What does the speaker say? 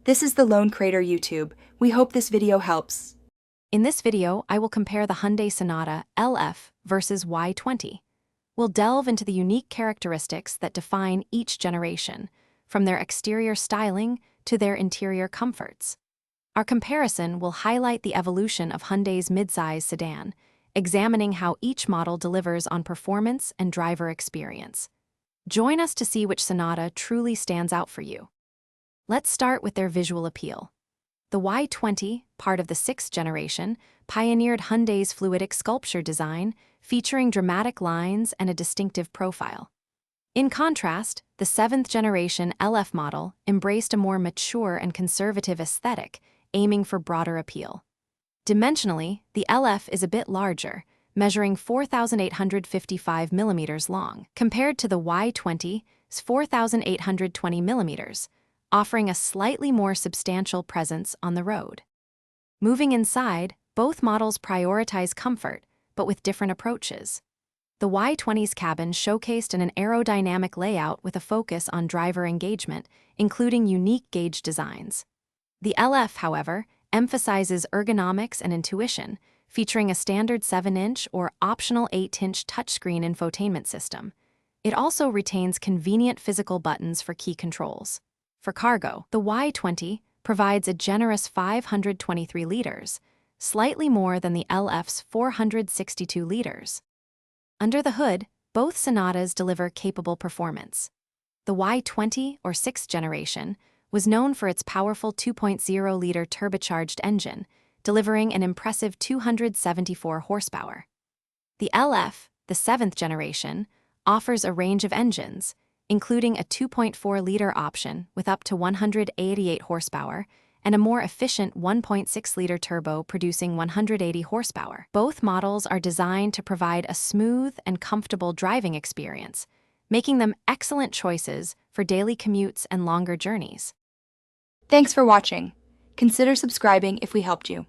This is the Lone Crater YouTube. We hope this video helps. In this video, I will compare the Hyundai Sonata LF versus Y20. We'll delve into the unique characteristics that define each generation, from their exterior styling to their interior comforts. Our comparison will highlight the evolution of Hyundai's midsize sedan, examining how each model delivers on performance and driver experience. Join us to see which Sonata truly stands out for you. Let's start with their visual appeal. The Y20, part of the 6th generation, pioneered Hyundai's fluidic sculpture design, featuring dramatic lines and a distinctive profile. In contrast, the 7th generation LF model embraced a more mature and conservative aesthetic, aiming for broader appeal. Dimensionally, the LF is a bit larger, measuring 4,855 millimeters long, compared to the Y20's 4,820 millimeters, offering a slightly more substantial presence on the road. Moving inside, both models prioritize comfort, but with different approaches. The Y20's cabin showcased an aerodynamic layout with a focus on driver engagement, including unique gauge designs. The LF, however, emphasizes ergonomics and intuition, featuring a standard 7-inch or optional 8-inch touchscreen infotainment system. It also retains convenient physical buttons for key controls. For cargo, the Y20 provides a generous 523 liters, slightly more than the LF's 462 liters. Under the hood, both Sonatas deliver capable performance. The Y20, or 6th generation, was known for its powerful 2.0-liter turbocharged engine, delivering an impressive 274 horsepower. The LF, the 7th generation, offers a range of engines, including a 2.4-liter option with up to 188 horsepower and a more efficient 1.6-liter turbo producing 180 horsepower. Both models are designed to provide a smooth and comfortable driving experience, making them excellent choices for daily commutes and longer journeys. Thanks for watching. Consider subscribing if we helped you.